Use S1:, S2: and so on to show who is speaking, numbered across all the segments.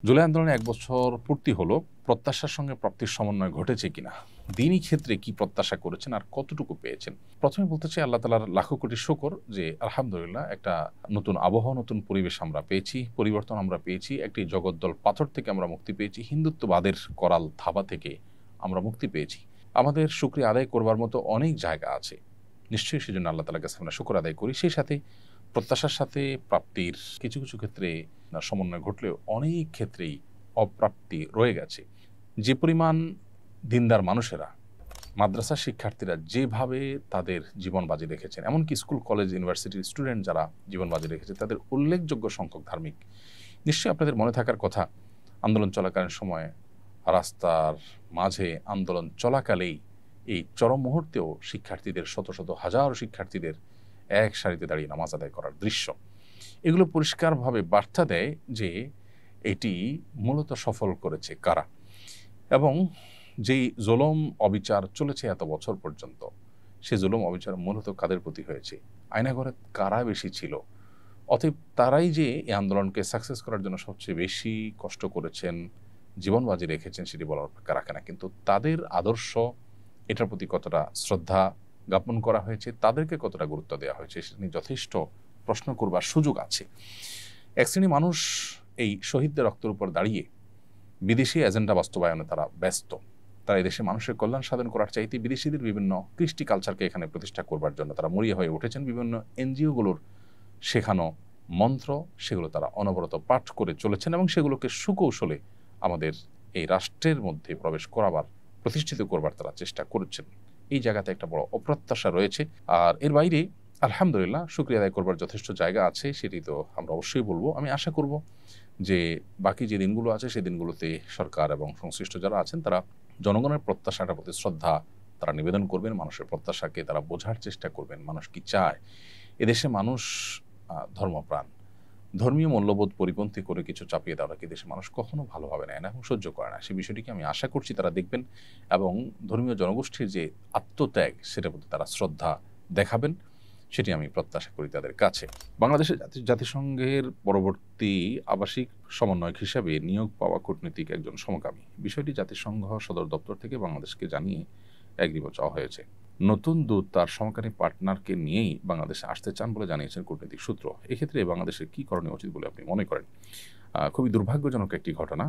S1: জুলাই আন্দোলনে ১ বছর পূর্তি হলো। প্রত্যাশার সঙ্গে প্রাপ্তির সমন্বয় ঘটেছে কিনা? দিনই ক্ষেত্রে কি প্রত্যাশা করেছেন আর কতটুকু পেয়েছেন? প্রথমে বলতে চাই আল্লাহ তাআলার লাখো কোটি শুকর যে আলহামদুলিল্লাহ একটা নতুন আবহাওয়া, নতুন পরিবেশ আমরা পেয়েছি, পরিবর্তন আমরা পেয়েছি। একটি জগদ্দল পাথর থেকে আমরা মুক্তি পেয়েছি। হিন্দুত্ববাদের করাল থাবা থেকে আমরা মুক্তি পেয়েছি। আমাদের শুকরিয়া আদায় করবার মতো অনেক জায়গা আছে। নিশ্চয়ই সেজন্য আল্লাহ তাআলার কাছে আমরা শুকর আদায় করি। সেই সাথে প্রত্যাশার সাথে প্রাপ্তির কিছু ক্ষেত্রে সমন্বয় ঘটলেও অনেক ক্ষেত্রেই অপ্রাপ্তি রয়ে গেছে। যে পরিমাণ দিনদার মানুষেরা, মাদ্রাসার শিক্ষার্থীরা যেভাবে তাদের জীবন বাজি রেখেছেন, এমনকি স্কুল, কলেজ, ইউনিভার্সিটির স্টুডেন্ট যারা জীবন বাজি রেখেছে, তাদের উল্লেখযোগ্য সংখ্যক ধার্মিক। নিশ্চয়ই আপনাদের মনে থাকার কথা, আন্দোলন চলাকালীন সময়ে রাস্তার মাঝে আন্দোলন চলাকালেই এই চরম মুহূর্তেও শিক্ষার্থীদের শত হাজারো শিক্ষার্থীদের এক সারিতে দাঁড়িয়ে নামাজ আদায় করার দৃশ্য। এগুলো পরিষ্কারভাবে বার্তা দেয় যে এটি মূলত সফল করেছে কারা, এবং যেই জুলুম অবিচার চলেছে এত বছর পর্যন্ত, সে জুলুম অবিচার মূলত কাদের প্রতি হয়েছে? আয়নাঘরে কারা বেশি ছিল? অতএব তারাই যে এই আন্দোলনকে সাকসেস করার জন্য সবচেয়ে বেশি কষ্ট করেছেন, জীবন বাজি রেখেছেন, সেটি বলার অপেক্ষা রাখে না। কিন্তু তাদের আদর্শ, এটার প্রতি কতটা শ্রদ্ধা জ্ঞাপন করা হয়েছে, তাদেরকে কতটা গুরুত্ব দেওয়া হয়েছে, সেটা নিয়ে যথেষ্ট প্রশ্ন করবার সুযোগ আছে। এক শ্রেণী মানুষ এই শহীদদের রক্তের উপর দাঁড়িয়ে বিদেশি এজেন্ডা বাস্তবায়নে তারা ব্যস্ত। তারা এই দেশে মানুষের কল্যাণ সাধন করার চাইতে বিদেশিদের বিভিন্ন কৃষ্টি কালচারকে এখানে প্রতিষ্ঠা করবার জন্য তারা মরিয়া হয়ে উঠেছেন। বিভিন্ন এনজিওগুলোর শেখানো মন্ত্র, সেগুলো তারা অনবরত পাঠ করে চলেছেন এবং সেগুলোকে সুকৌশলে আমাদের এই রাষ্ট্রের মধ্যে প্রবেশ করাবার, প্রতিষ্ঠিত করবার তারা চেষ্টা করছেন। এই জায়গাতে একটা বড় অপ্রত্যাশা রয়েছে। আর এর বাইরে আলহামদুলিল্লাহ শুকরিয়া আদায় করবার যথেষ্ট জায়গা আছে, সেটি তো আমরা অবশ্যই বলবো। আমি আশা করব যে বাকি যে দিনগুলো আছে সেই দিনগুলোতে সরকার এবং সংশ্লিষ্ট যারা আছেন তারা জনগণের প্রত্যাশাটার প্রতি শ্রদ্ধা তারা নিবেদন করবেন, মানুষের প্রত্যাশাকে তারা বোঝার চেষ্টা করবেন, মানুষ কি চায়। এদেশে মানুষ ধর্মপ্রাণ, ধর্মীয় মূল্যবোধ পরিপন্থী করে কিছু চাপিয়ে দেওয়া কি দেশে মানুষ কখনো ভালোভাবে নেয় না এবং সহ্য করে না। সেই বিষয়টিকে আমি আশা করছি তারা দেখবেন এবং ধর্মীয় জনগোষ্ঠীর যে আত্মত্যাগ, সেটার প্রতি তারা শ্রদ্ধা দেখাবেন, সেটি আমি প্রত্যাশা করি তাদের কাছে। বাংলাদেশের জাতিসংঘের পরবর্তী আবাসিক সমন্বয়ক হিসেবে নিয়োগ পাওয়া কূটনীতিক একজন সমকামী, বিষয়টি জাতিসংঘ সদর দপ্তর থেকে বাংলাদেশকে জানিয়ে এগ্রিমেন্ট চাওয়া হয়েছে। নতুন দূত তার সমকামী পার্টনারকে নিয়েই বাংলাদেশে আসতে চান বলে জানিয়েছেন কূটনৈতিক সূত্র। এক্ষেত্রে বাংলাদেশের কী করণীয় উচিত বলে আপনি মনে করেন? খুবই দুর্ভাগ্যজনক একটি ঘটনা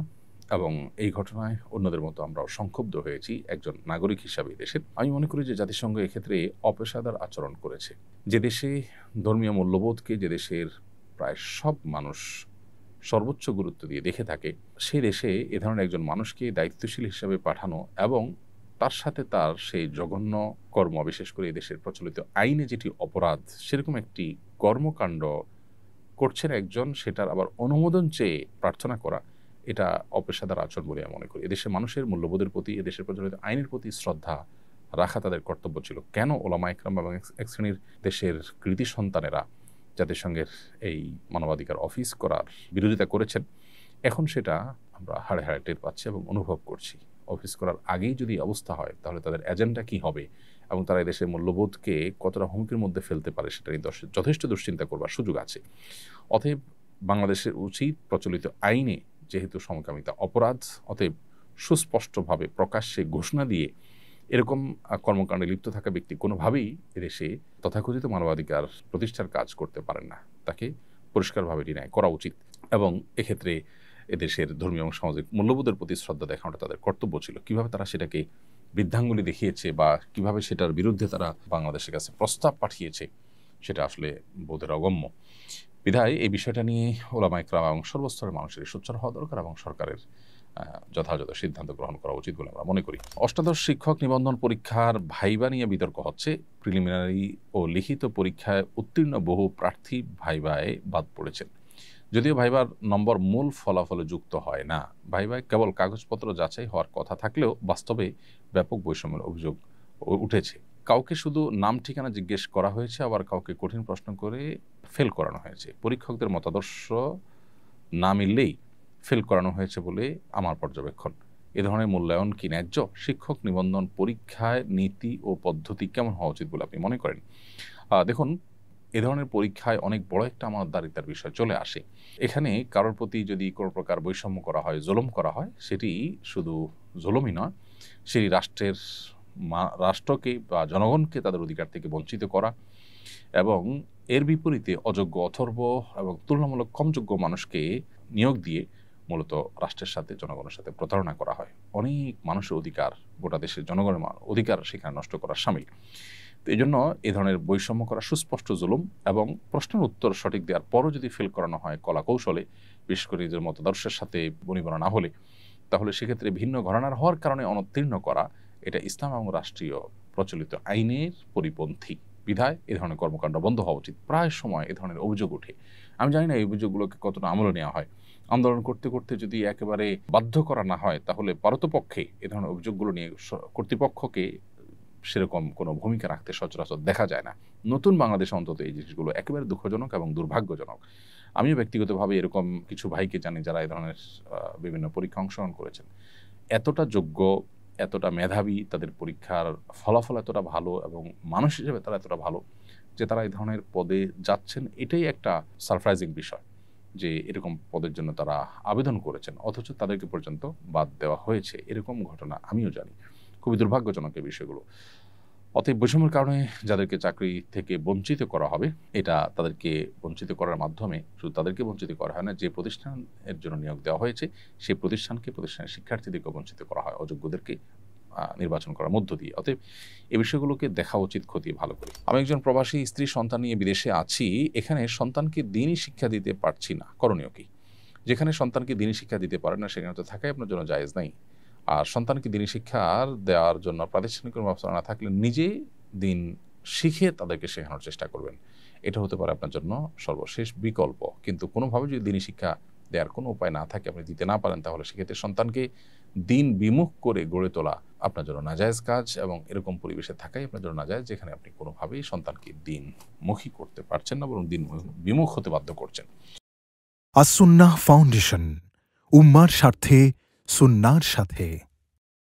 S1: এবং এই ঘটনায় অন্যদের মতো আমরাও সংক্ষুব্ধ হয়েছি একজন নাগরিক হিসাবে দেশের। আমি মনে করি যে জাতিসংঘ এক্ষেত্রে অপেশাদার আচরণ করেছে। যে দেশে ধর্মীয় মূল্যবোধকে, যে দেশের প্রায় সব মানুষ সর্বোচ্চ গুরুত্ব দিয়ে দেখে থাকে, সেই দেশে এ ধরনের একজন মানুষকে দায়িত্বশীল হিসাবে পাঠানো এবং তার সাথে তার সেই জঘন্য কর্ম, বিশেষ করে এই দেশের প্রচলিত আইনে যেটি অপরাধ, সেরকম একটি কর্মকাণ্ড করছেন একজন, সেটার আবার অনুমোদন চেয়ে প্রার্থনা করা, এটা অপেশাদার আচরণ বলে আমি মনে করি। এদেশের মানুষের মূল্যবোধের প্রতি, এদেশের প্রচলিত আইনের প্রতি শ্রদ্ধা রাখা তাদের কর্তব্য ছিল। কেন ওলামা ইকরাম এবং এক শ্রেণীর দেশের কৃতি সন্তানেরা জাতিসংঘের এই মানবাধিকার অফিস করার বিরোধিতা করেছেন, এখন সেটা আমরা হাড়ে হাড়ে টের পাচ্ছি এবং অনুভব করছি। অফিস করার আগেই যদি অবস্থা হয়, তাহলে তাদের এজেন্ডা কি হবে এবং তারা এদেশের মূল্যবোধকে কতটা হুমকির মধ্যে ফেলতে পারে, সেটা নিয়ে যথেষ্ট দুশ্চিন্তা করবার সুযোগ আছে। অতএব বাংলাদেশের উচিত প্রচলিত আইনে যেহেতু সমকামিতা অপরাধ, অতএব সুস্পষ্টভাবে প্রকাশ্যে ঘোষণা দিয়ে এরকম কর্মকাণ্ডে লিপ্ত থাকা ব্যক্তি কোনোভাবেই এদেশে তথাকথিত মানবাধিকার প্রতিষ্ঠার কাজ করতে পারেন না। তাকে পরিষ্কারভাবে ডিনাই করা উচিত এবং এক্ষেত্রে এদেশের ধর্মীয় এবং সামাজিক মূল্যবোধের প্রতি শ্রদ্ধা দেখানোটা তাদের কর্তব্য ছিল। কিভাবে তারা সেটাকে বৃদ্ধাঙ্গুলি দেখিয়েছে বা কিভাবে সেটার বিরুদ্ধে তারা বাংলাদেশের কাছে প্রস্তাব পাঠিয়েছে, সেটা আসলে বোধের অগম্য। বিধায় এই বিষয়টা নিয়ে ওলামা ইকরাম এবং সর্বস্তরের মানুষের সোচ্চার হওয়া দরকার এবং সরকারের যথাযথ সিদ্ধান্ত গ্রহণ করা উচিত বলে আমরা মনে করি। অষ্টাদশ শিক্ষক নিবন্ধন পরীক্ষার ভাইবা নিয়ে বিতর্ক হচ্ছে। প্রিলিমিনারি ও লিখিত পরীক্ষায় উত্তীর্ণ বহু প্রার্থী ভাইবায় বাদ পড়েছেন। যদিও ভাইবার নম্বর মূল ফলাফলে যুক্ত হয় না, ভাইবায় কেবল কাগজপত্র যাচাই হওয়ার কথা থাকলেও বাস্তবে ব্যাপক বৈষম্যের অভিযোগ উঠেছে। কাউকে শুধু নাম ঠিকানা জিজ্ঞেস করা হয়েছে, আবার কাউকে কঠিন প্রশ্ন করে ফেল করানো হয়েছে। পরীক্ষকদের মতাদর্শ না মিললেই ফেল করানো হয়েছে বলে আমার পর্যবেক্ষণ। এ ধরনের মূল্যায়ন কি ন্যায্য? শিক্ষক নিবন্ধন পরীক্ষায় নীতি ও পদ্ধতি কেমন হওয়া উচিত বলে আপনি মনে করেন? দেখুন, এ ধরনের পরীক্ষায় অনেক বড় একটা আমানতদারিতার বিষয় চলে আসে। এখানে কারোর প্রতি যদি কোনো প্রকার বৈষম্য করা হয়, জুলুম করা হয়, সেটি শুধু জুলুমই নয়, সেই রাষ্ট্রকে বা জনগণকে তাদের অধিকার থেকে বঞ্চিত করা, এবং এর বিপরীতে অযোগ্য, অথর্ব এবং তুলনামূলক কম যোগ্য মানুষকে নিয়োগ দিয়ে মূলত রাষ্ট্রের সাথে, জনগণের সাথে প্রতারণা করা হয়। অনেক মানুষের অধিকার, গোটা দেশের জনগণের অধিকার সেখানে নষ্ট করা শামিল। তো এই জন্য এ ধরনের বৈষম্য করা সুস্পষ্ট জুলুম, এবং প্রশ্নের উত্তর সঠিক দেওয়ার পরও যদি ফেল করানো হয় কলা কৌশলে, বিশেষ করে নিজের মতাদর্শের সাথে বনিবনা না হলে, তাহলে সেক্ষেত্রে ভিন্ন ঘরানার হওয়ার কারণে অনুত্তীর্ণ করা, এটা ইসলাম এবং রাষ্ট্রীয় প্রচলিত আইনের পরিপন্থী। বিধায় এ ধরনের কর্মকাণ্ড বন্ধ হওয়া উচিত। প্রায় সময় এ ধরনের অভিযোগ ওঠে। আমি জানি না এই অভিযোগগুলোকে কতটা আমলে নেওয়া হয়। আন্দোলন করতে করতে যদি একেবারে বাধ্য করা না হয়, তাহলে পারতপক্ষে এ ধরনের অভিযোগগুলো নিয়ে কর্তৃপক্ষকে সেরকম কোনো ভূমিকা রাখতে সচরাচর দেখা যায় না। নতুন বাংলাদেশে অন্তত এই জিনিসগুলো একেবারে দুঃখজনক এবং দুর্ভাগ্যজনক। আমিও ব্যক্তিগতভাবে এরকম কিছু ভাইকে জানি যারা এই ধরনের বিভিন্ন পরীক্ষা অংশগ্রহণ করেছেন। এতটা যোগ্য, এতটা মেধাবী, তাদের পরীক্ষার ফলাফল এতটা ভালো এবং মানুষ হিসেবে তারা এতটা ভালো যে তারা এই ধরনের পদে যাচ্ছেন। এটাই একটা সারপ্রাইজিং বিষয় যে এরকম পদের জন্য তারা আবেদন করেছেন, অথচ তাদেরকে পর্যন্ত বাদ দেওয়া হয়েছে। এরকম ঘটনা আমিও জানি। খুবই দুর্ভাগ্যজনক এই বিষয়গুলো। অতএব বৈষম্যের কারণে যাদেরকে চাকরি থেকে বঞ্চিত করা হবে, এটা তাদেরকে বঞ্চিত করার মাধ্যমে শুধু তাদেরকে বঞ্চিত করা হয় না, যে প্রতিষ্ঠানের জন্য নিয়োগ দেওয়া হয়েছে সেই প্রতিষ্ঠানের শিক্ষার্থীদেরকে বঞ্চিত করা হয়, অযোগ্যদেরকে নির্বাচন করার মধ্য দিয়ে। অতএব এই বিষয়গুলোকে দেখা উচিত খতিয়ে ভালো করে। আমি একজন প্রবাসী, স্ত্রী, সন্তান নিয়ে বিদেশে আছি। এখানে সন্তানকে দ্বীনি শিক্ষা দিতে পারছি না, করণীয় কি? যেখানে সন্তানকে দ্বীনি শিক্ষা দিতে পারেন না, সেখানে তো থাকাই আপনার জন্য জায়েজ নাই। আর সন্তানকে দ্বীনি শিক্ষার দেওয়ার জন্য প্রাতিষ্ঠানিক কোনো ব্যবস্থা না থাকলে নিজে দিন শিখে তাদেরকে শেখানোর চেষ্টা করবেন। এটা হতে পারে আপনার জন্য সর্বশেষ বিকল্প। কিন্তু কোনোভাবে যদি দ্বীনি শিক্ষা দেওয়ার কোনো উপায় না থাকে, আপনি দিতে না পারেন, তাহলে সেক্ষেত্রে সন্তানকে দিন বিমুখ করে গড়ে তোলা আপনার জন্য নাজায়েজ কাজ, এবং এরকম পরিবেশে থাকাই আপনার জন্য নাজায়েজ যেখানে আপনি কোনোভাবেই সন্তানকে দিনমুখী করতে পারছেন না, বরং দিন বিমুখ হতে বাধ্য করছেন।
S2: আস-সুন্নাহ ফাউন্ডেশন, উম্মার স্বার্থে, সুন্নাহর সাথে।